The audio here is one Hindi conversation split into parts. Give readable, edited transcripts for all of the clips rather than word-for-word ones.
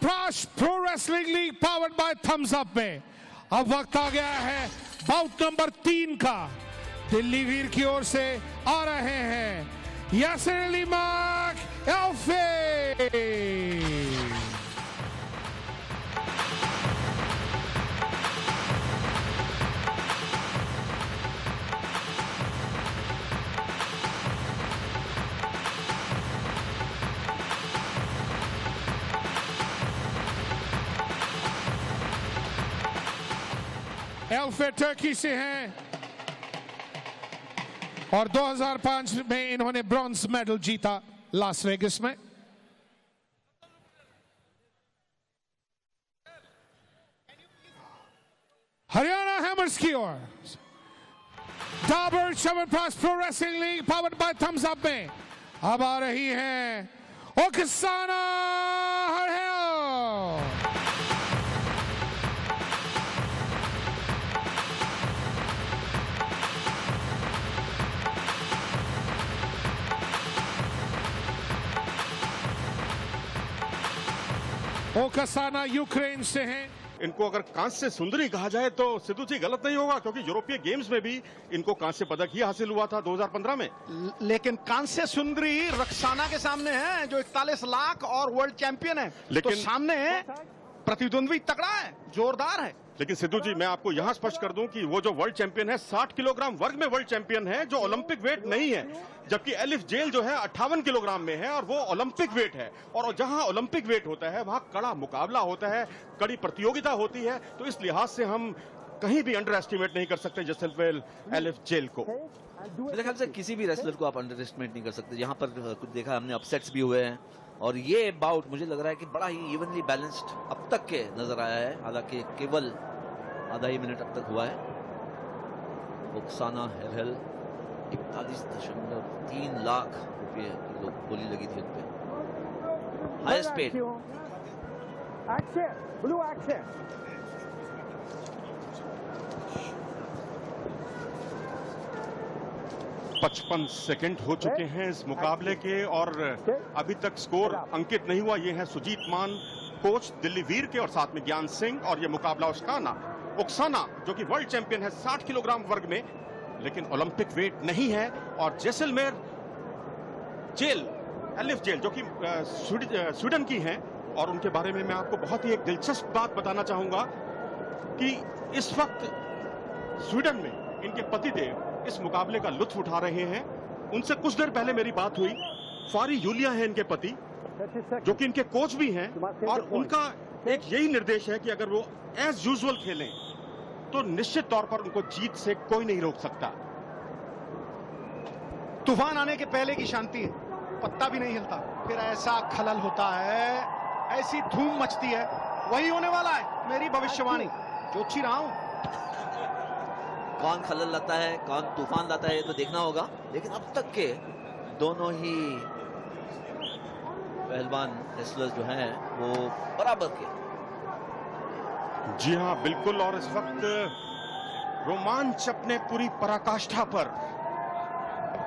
Chyawanprash pro wrestling league powered by Thums Up में अब वक्त आ गया है बाउट नंबर 3 का। दिल्ली वीर की ओर से आ रहे हैं यासिर अली मार्क एल्फे। एल्फे टर्की से हैं और 2005 में इन्होंने ब्रॉन्ज मेडल जीता लास वेगस में। हरियाणा हैमर्स की ओर Dabur Chyawanprash pro wrestling league powered by Thums Up में अब आ रही हैं ओक्साना हरहेल। ओक्साना यूक्रेन से हैं। इनको अगर कांस्य सुंदरी कहा जाए तो सिद्धू जी गलत नहीं होगा, क्योंकि यूरोपीय गेम्स में भी इनको कांस्य पदक ही हासिल हुआ था 2015 में। लेकिन कांस्य सुंदरी रक्साना के सामने है जो 41 लाख और वर्ल्ड चैंपियन है। लेकिन तो सामने प्रतिद्वंद्वी तगड़ा है, जोरदार है। लेकिन सिद्धू जी मैं आपको यहां स्पष्ट कर दूं कि वो जो वर्ल्ड चैंपियन है 60 किलोग्राम वर्ग में वर्ल्ड चैंपियन है, जो ओलंपिक वेट नहीं है। जबकि एलिफ जेल जो है 58 किलोग्राम में है और वो ओलंपिक वेट है। और जहां ओलंपिक वेट होता है वहां कड़ा मुकाबला होता है, कड़ी प्रतियोगिता होती है। तो इस लिहाज से हम कहीं भी अंडर एस्टिमेट नहीं कर सकते जैसलमेर एलिफ जेल को। मेरे ख्याल से किसी भी रेसलर को आप अंडर एस्टिमेट नहीं कर सकते। यहाँ पर कुछ देखा हमने, अपसेट्स भी हुए हैं और ये बाउट मुझे लग रहा है कि बड़ा ही इवनली बैलेंस्ड अब तक के नजर आया है। हालांकि केवल आधा ही मिनट अब तक हुआ है। ओक्साना हरहेल 41.3 लाख रुपए की बोली लगी थी उन पे। Highest paid. 55 सेकंड हो चुके हैं इस मुकाबले के और अभी तक स्कोर अंकित नहीं हुआ। ये है सुजीत मान कोच दिल्ली वीर के और साथ में ज्ञान सिंह। और ये मुकाबला ओक्साना जो कि वर्ल्ड चैंपियन है 60 किलोग्राम वर्ग में, लेकिन ओलंपिक वेट नहीं है। और जैसलमेर जेल एलिफ जेल जो कि स्वीडन की हैं, और उनके बारे में मैं आपको बहुत ही एक दिलचस्प बात बताना चाहूंगा कि इस वक्त स्वीडन में इनके पतिदेव इस मुकाबले का लुत्फ उठा रहे हैं। उनसे कुछ देर पहले मेरी बात हुई। फारी यूलिया है इनके पति, जो कि इनके कोच भी हैं, और उनका एक यही निर्देश है कि अगर वो एज यूजुअल खेलें तो निश्चित तौर पर उनको जीत से कोई नहीं रोक सकता। तूफान आने के पहले की शांति है, पत्ता भी नहीं हिलता, फिर ऐसा खलल होता है, ऐसी धूम मचती है। वही होने वाला है मेरी भविष्यवाणी, जोची रहा हूं। कौन खलल लाता है, कौन तूफान लाता है, ये तो देखना होगा। लेकिन अब तक के दोनों ही पहलवान रेसलर्स जो हैं वो बराबर के। जी हाँ बिल्कुल। और इस वक्त रोमांच अपने पूरी पराकाष्ठा पर,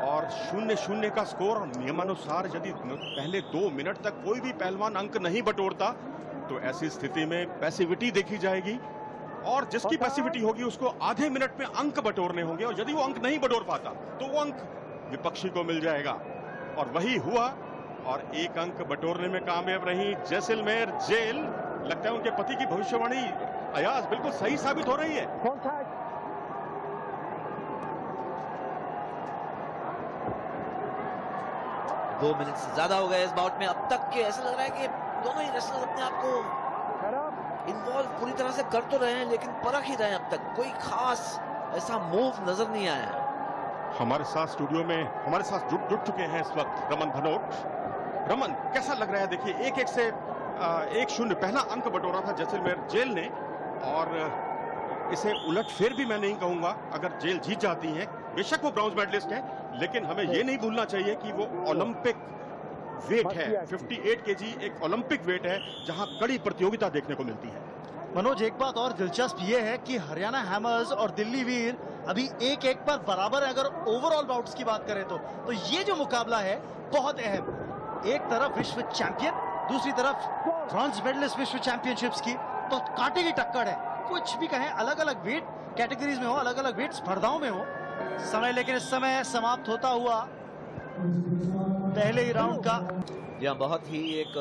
और 0-0 का स्कोर। नियमानुसार यदि पहले 2 मिनट तक कोई भी पहलवान अंक नहीं बटोरता तो ऐसी स्थिति में पैसिविटी देखी जाएगी, और जिसकी पैसिविटी होगी उसको आधे मिनट में अंक बटोरने होंगे। और यदि वो अंक नहीं बटोर पाता तो वो अंक विपक्षी को मिल जाएगा, और वही हुआ। और एक अंक बटोरने में कामयाब रही जैसलमेर जेल। लगता है उनके पति की भविष्यवाणी अयाज बिल्कुल सही साबित हो रही है। दो मिनट से ज्यादा हो गए इस बाउट में अब तक के। ऐसा लग रहा है कि दोनों ही रेसलर्स अपने आप को इन्वॉल्व पूरी तरह से कर तो रहे हैं, लेकिन परख ही रहे हैं। अब तक कोई खास ऐसा मूव नजर नहीं आया है। हमारे साथ स्टूडियो में हमारे साथ जुड़ चुके हैं इस वक्त रमन भनोट। रमन, कैसा लग रहा है? देखिए 1-1 से 1-0 पहला अंक बटोरा था जैसलमेर जेल ने, और इसे उलट फिर भी मैं नहीं कहूंगा। अगर जेल जीत जाती है, बेशक वो ब्रॉन्ज मेडलिस्ट है, लेकिन हमें ये नहीं भूलना चाहिए कि वो ओलंपिक वेट है। 58 केजी एक ओलंपिक वेट है, जहां कड़ी प्रतियोगिता देखने को मिलती है। मनोज, एक बात और दिलचस्प ये है कि हरियाणा हैमर्स और दिल्ली वीर अभी 1-1 पर बराबर है। अगर ओवरऑल बाउट्स की बात करें तो ये जो मुकाबला है बहुत अहम। एक तरफ विश्व चैंपियन दूसरी तरफ ब्रॉन्ज मेडलिस्ट विश्व चैंपियनशिप्स की, तो कांटे की टक्कर है। कुछ भी कहें, अलग अलग वेट कैटेगरीज में हो, अलग अलग वेट स्पर्धाओं में हो समय, लेकिन इस समय समाप्त होता हुआ पहले ही राउंड का। यह बहुत ही एक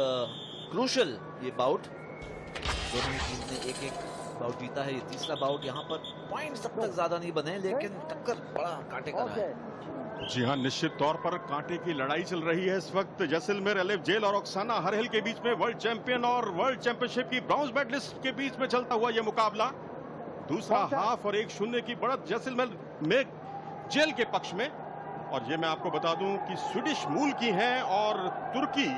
क्रूशल ये बाउट, दोनों ही टीम ने एक एक बाउट जीता है। ये तीसरा बाउट, यहाँ पर पॉइंट्स अब तक ज्यादा नहीं बने, लेकिन टक्कर बड़ा कांटे का रहा है। जी हाँ, निश्चित तौर पर कांटे की लड़ाई चल रही है इस वक्त जैसलमेर एलिफ जेल और ओक्साना हरहेल के बीच में। वर्ल्ड चैंपियन और वर्ल्ड चैंपियनशिप की ब्रॉन्ज मेडलिस्ट के बीच में चलता हुआ यह मुकाबला। दूसरा हाफ और 1-0 की बढ़त जैसलमेर में जेल के पक्ष में। और ये मैं आपको बता दूं कि स्वीडिश मूल की हैं और तुर्की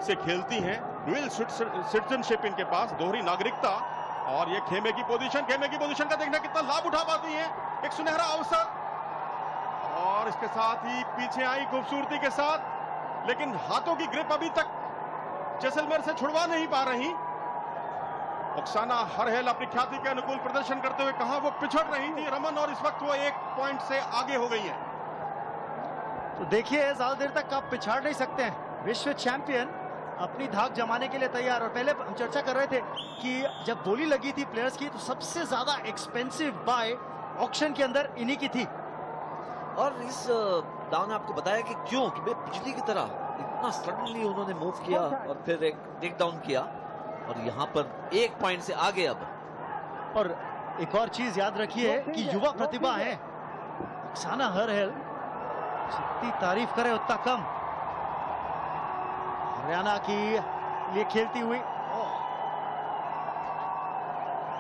से खेलती हैं। ड्यूअल सिटीजनशिप इनके पास, दोहरी नागरिकता। और ये खेमे की पोजीशन का देखना कितना लाभ उठा पाती हैं। एक सुनहरा अवसर, और इसके साथ ही पीछे आई खूबसूरती के साथ, लेकिन हाथों की ग्रिप अभी तक जैसलमेर से छुड़वा नहीं पा रही। ओक्साना हरहेल अपनी ख्याति के अनुकूल प्रदर्शन करते हुए कहां वो पिछड़ रही थी रमन, और इस वक्त वो 1 पॉइंट से आगे हो गई है। तो देखिए, ज्यादा देर तक आप पिछाड़ नहीं सकते हैं। विश्व चैंपियन अपनी धाक जमाने के लिए तैयार। और पहले हम चर्चा कर रहे थे कि जब बोली लगी थी प्लेयर्स की, तो सबसे ज्यादा एक्सपेंसिव बाय ऑक्शन के अंदर इन्हीं की थी। और इस दाव ने आपको बताया कि क्यों, कि बिजली की तरह इतना सडनली उन्होंने मूव किया और फिर एक टेक डाउन किया, और यहाँ पर 1 पॉइंट से आगे अब। और एक और चीज याद रखिए कि युवा प्रतिभा है ओक्साना हरहेल, जितनी तारीफ करे उतना कम। हरियाणा की लिए खेलती हुई,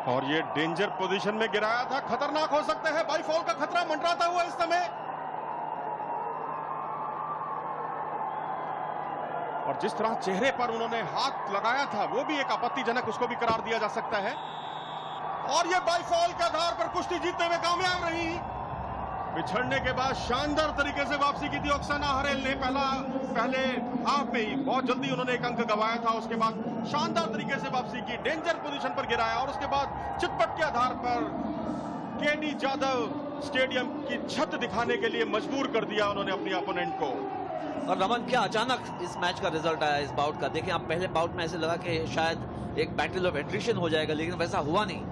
और ये डेंजर पोजीशन में गिराया था, खतरनाक हो सकता है। बाईफॉल का खतरा मंडराता हुआ इस समय। और जिस तरह चेहरे पर उन्होंने हाथ लगाया था, वो भी एक आपत्तिजनक उसको भी करार दिया जा सकता है। और ये बाईफॉल के आधार पर कुश्ती जीतते हुए कामयाब रही। पिछड़ने के बाद शानदार तरीके से वापसी की थी ओक्साना हरहेल ने। पहले हाफ में ही बहुत जल्दी उन्होंने एक अंक गंवाया था, उसके बाद शानदार तरीके से वापसी की, डेंजर पोजीशन पर गिराया, और उसके बाद चितपट के आधार पर केडी जाधव स्टेडियम की छत दिखाने के लिए मजबूर कर दिया उन्होंने अपने अपोनेंट को। और रमन, क्या अचानक इस मैच का रिजल्ट आया इस बाउट का। देखें, आप पहले बाउट में ऐसे लगा कि शायद एक बैटल ऑफ एट्रिशन हो जाएगा, लेकिन वैसा हुआ नहीं।